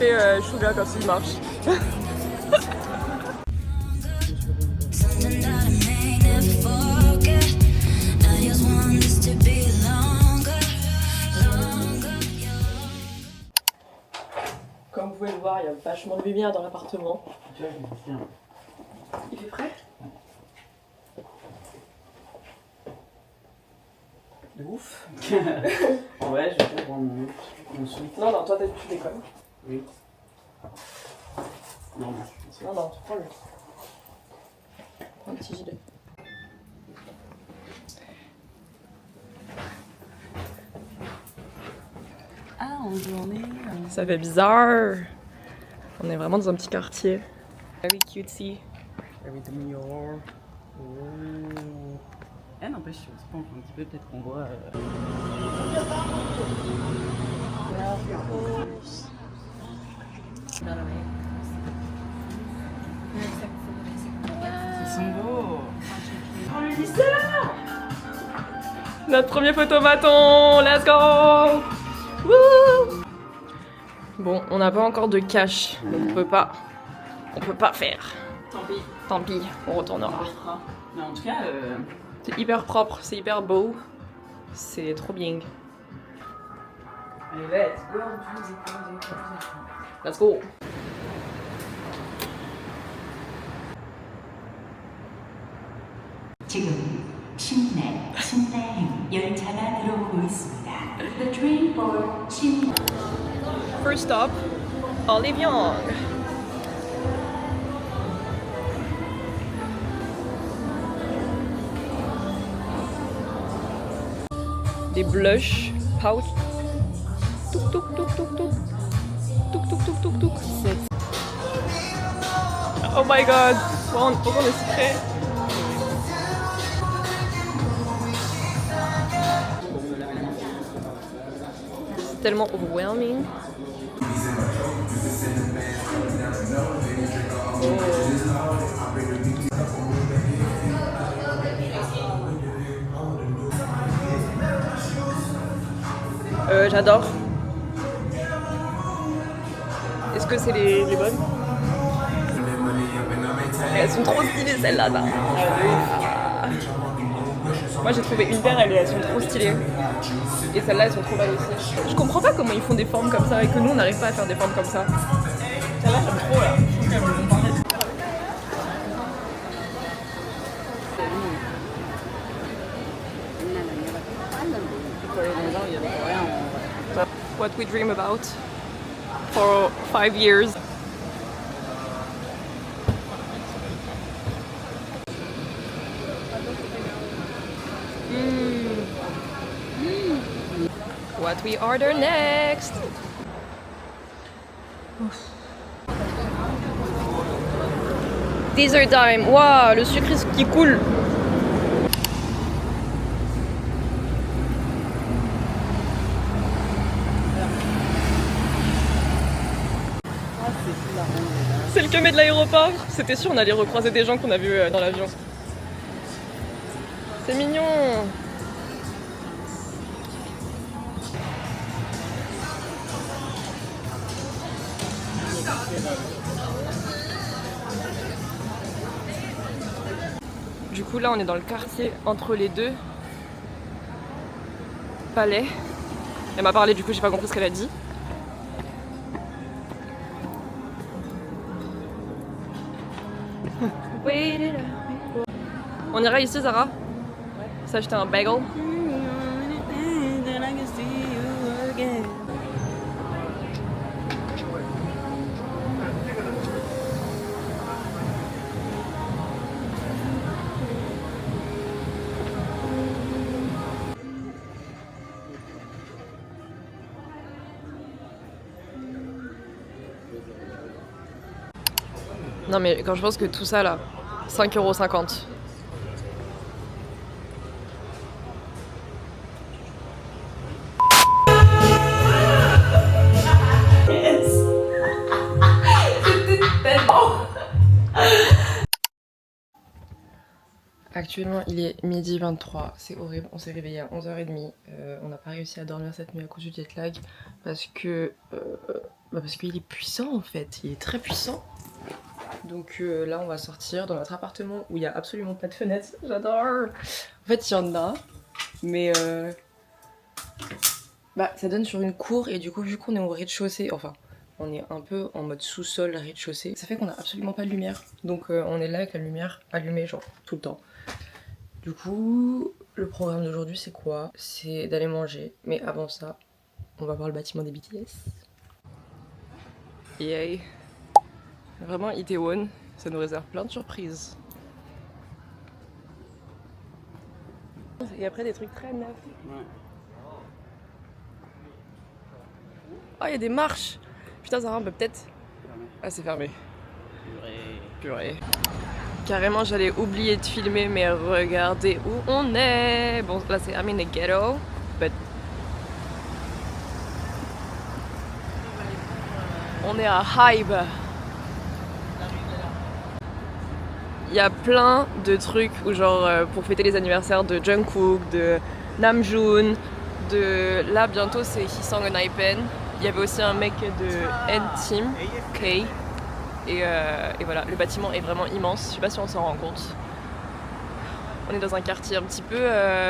fait Suga quand il marche. Comme vous pouvez le voir, il y a vachement de lumière dans l'appartement. Il fait frais? De ouf. Ouais, je vais prendre mon suite. Non, toi tu déconnes. Oui. Non, tu prends le. Prends un petit gilet. Ah, en journée. Ça fait bizarre. On est vraiment dans un petit quartier. Very cutesy. Very demure. Oh. Eh, n'empêche, si on se penche un petit peu, peut-être qu'on voit. Ils sont beaux. Oh, le lisseur! Notre premier photomaton, let's go! Wouh! Bon, on n'a pas encore de cash, donc on peut pas faire. Tant pis, on retournera. Mais en tout cas, c'est hyper propre, c'est hyper beau, c'est trop bien. let's go. Let's go! 지금 신내, 신내행 열차가 들어오고 있습니다. The train for 신내. First stop, Olivier. Des blushs, pouch. Touk touk touk touk touk. Touk touk touk touk touk. Oh my god, pourquoi on est si près? C'est tellement overwhelming. J'adore. Est-ce que c'est les bonnes? Elles sont trop stylées celles-là. Moi j'ai trouvé une paire, elles sont trop stylées. Et celles-là elles sont trop belles aussi. Je comprends pas comment ils font des formes comme ça et que nous on n'arrive pas à faire des formes comme ça. Celle-là j'aime trop là. Je trouve qu'elles vont parler. What we dream about for 5 years. What we order next? Dessert time. Waouh, le sucre qui coule. C'est le camé de l'aéroport. C'était sûr, on allait recroiser des gens qu'on a vus dans l'avion. C'est mignon. Du coup là on est dans le quartier entre les deux palais. Elle m'a parlé, du coup j'ai pas compris ce qu'elle a dit. On ira ici Zara? Ouais. S'acheter un bagel. Non mais quand je pense que tout ça là, 5,50 €. Actuellement il est 12h23, c'est horrible, on s'est réveillé à 11h30, on n'a pas réussi à dormir cette nuit à cause du jet lag. parce que parce qu'il est puissant en fait, il est très puissant. Donc là on va sortir dans notre appartement où il y a absolument pas de fenêtre. J'adore. En fait il y en a, mais ça donne sur une cour et du coup vu qu'on est au rez-de-chaussée, enfin on est un peu en mode sous-sol rez-de-chaussée, ça fait qu'on a absolument pas de lumière. Donc on est là avec la lumière allumée genre tout le temps. Du coup le programme d'aujourd'hui c'est quoi? C'est d'aller manger, mais avant ça on va voir le bâtiment des BTS. Yay! Vraiment Itaewon, ça nous réserve plein de surprises. Et après des trucs très neufs. Ouais. Oh, il y a des marches! Putain, Zara, peut-être. Ah, c'est fermé. Purée. Carrément, j'allais oublier de filmer, mais regardez où on est! Bon, là, c'est I'm in the ghetto, but... On est à Hybe. Il y a plein de trucs où genre pour fêter les anniversaires de Jungkook, de Namjoon, de... Là, bientôt, c'est Hee-sung and Hypen. Il y avait aussi un mec de N-Team, K. Et voilà, le bâtiment est vraiment immense, je sais pas si on s'en rend compte. On est dans un quartier un petit peu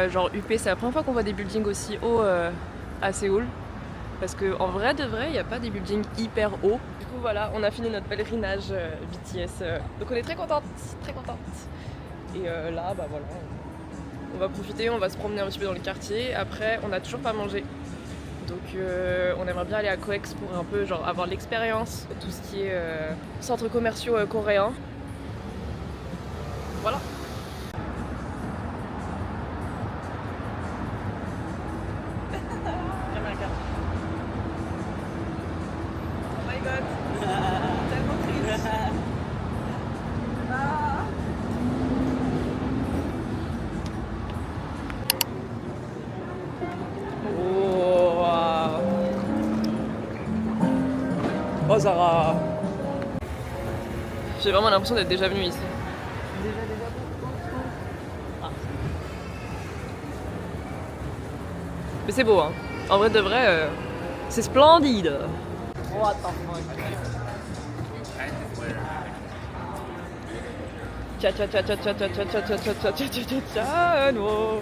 genre UP, c'est la première fois qu'on voit des buildings aussi hauts à Séoul. Parce qu'en vrai de vrai, il n'y a pas des buildings hyper hauts. Du coup voilà, on a fini notre pèlerinage BTS. Donc on est très contente, très contente. Et là, bah voilà, on va profiter, on va se promener un petit peu dans le quartier. Après, on n'a toujours pas mangé. Donc on aimerait bien aller à Coex pour un peu genre avoir l'expérience de tout ce qui est centres commerciaux coréens. Voilà. Oh my god. Tellement triste. Oh Zara! J'ai vraiment l'impression d'être déjà venue ici. Ah. Mais c'est beau hein. En vrai de vrai, c'est splendide. What the fuck? Tcha tcha tcha tcha tcha tcha tcha tcha tcha tcha tcha tcha tcha tcha no.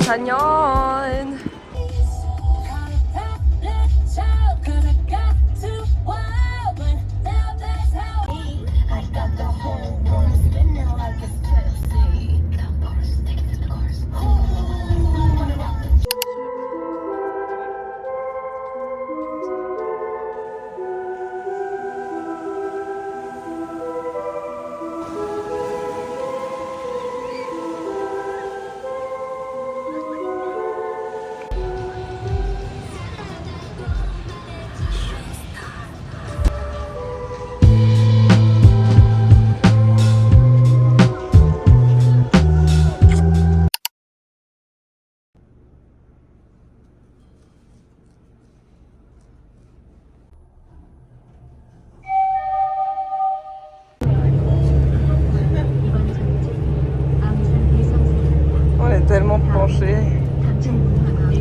Chanyeon. On est tellement penché,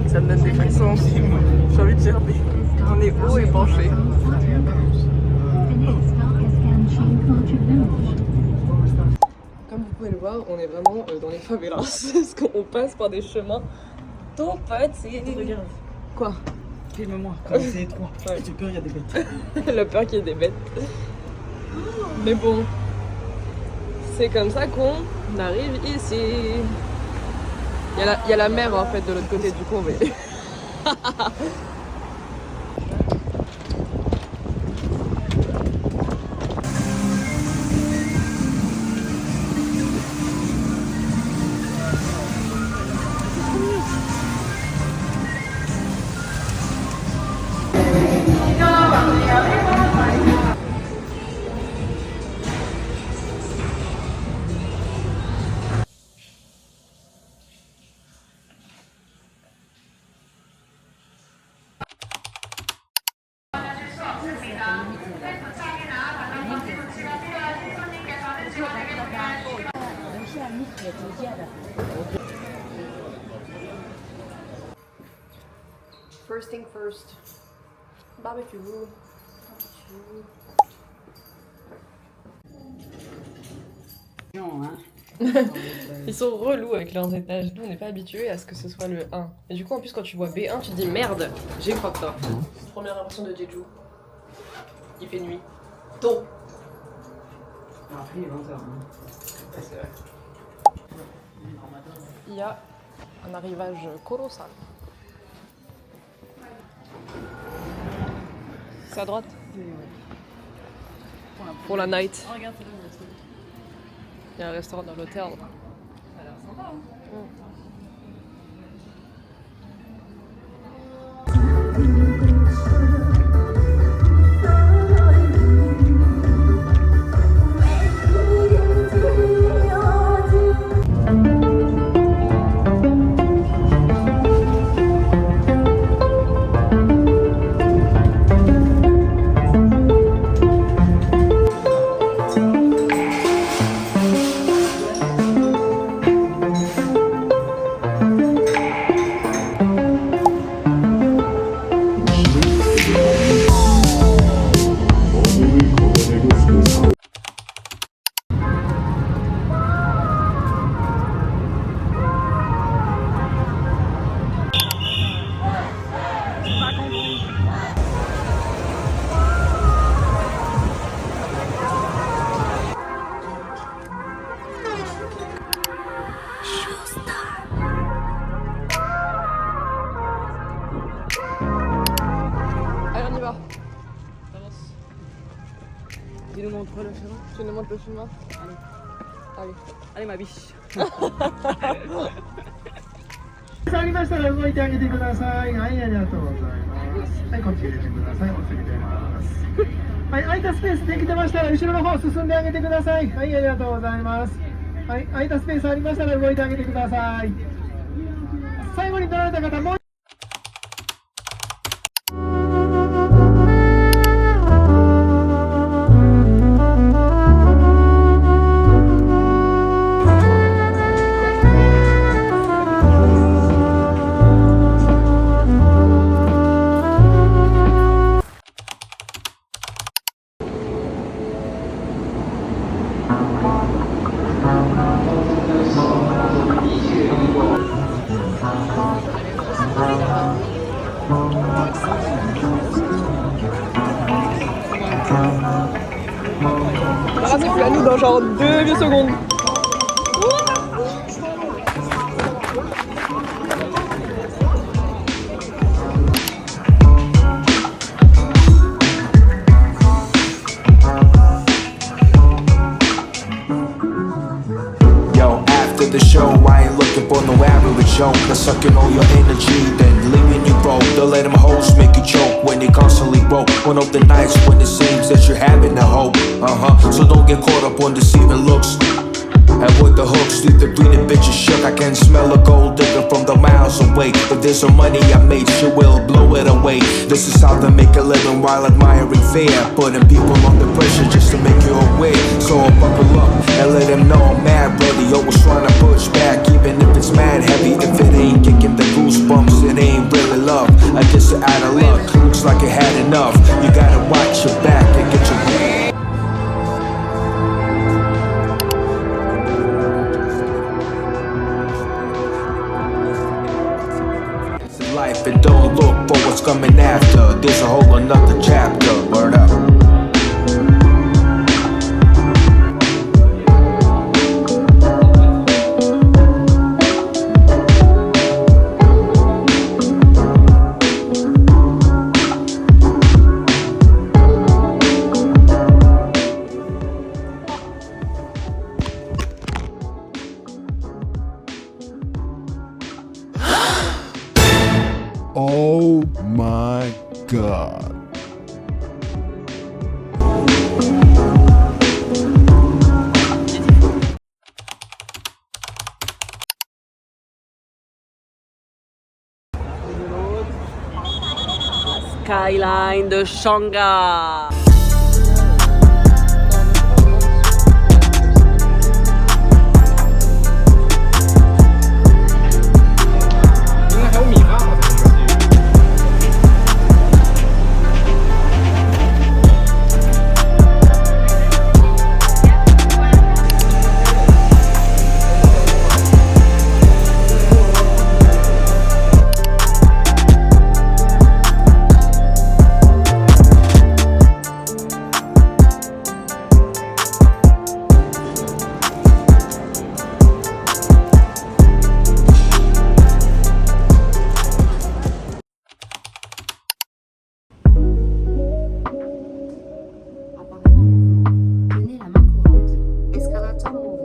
ça me donne des frissons. J'ai envie de dire, on est haut et penché. Comme vous pouvez le voir, on est vraiment dans les favelas, parce qu'on passe par des chemins tout petits. Regarde. Quoi? Filme-moi, quand c'est étroit. Ouais. J'ai peur, il y a des bêtes. La peur qu'il y ait des bêtes. Mais bon, c'est comme ça qu'on arrive ici. Il y a la mer en fait de l'autre côté, du coup on va... First thing first. Barbecue. Non, hein. Ils sont relous avec leurs étages. Nous, on n'est pas habitués à ce que ce soit le 1. Et du coup, en plus, quand tu vois B1, tu te dis merde, j'ai fucked up. Première impression de Jeju. Il fait nuit. Tôt. Après, il est 20h. C'est vrai. Il y a un arrivage colossal. C'est à droite. Pour la night. Oh, regarde, c'est le resto. Il y a un restaurant dans l'hôtel. Ça a l'air sympa, hein. Allez, on y va. Tu nous montres le chemin? Tu nous montres le chemin? Allez. Allez, ma biche. ありましたら動いてあげてください。はい、ありがとうございます。はい、こっち入れてください。お釣り出ます。はい、空いたスペースできてましたら後ろの方進んであげてください。はい、ありがとうございます。はい、空いたスペースありましたら動いてあげてください。最後に取られた方もう Là, c'est plus à nous dans genre 2 secondes. Yo, after the show, I ain't looking for no average show. They're sucking all your energy, then leaving you broke. They'll let them hoes make you choke when they constantly broke. One of the nights when it seems that you're having a hope. So don't get caught up on deceiving looks. Avoid the hooks, leave the bleeding bitches shook. I can smell a gold digger from the miles away. If there's some money I made, she will blow it away. This is how to make a living while admiring fear. Putting people under pressure just to make you aware. So I'll buckle up and let them know I'm mad ready. Always trying to push back, even if it's mad heavy. If it ain't kicking the goosebumps, it ain't really love. I guess you're out of luck, looks like you had enough. You gotta watch your back and get your life and don't look for what's coming after. There's a whole another chapter. Word up. Oh my god. Skyline de Shanghai. trop.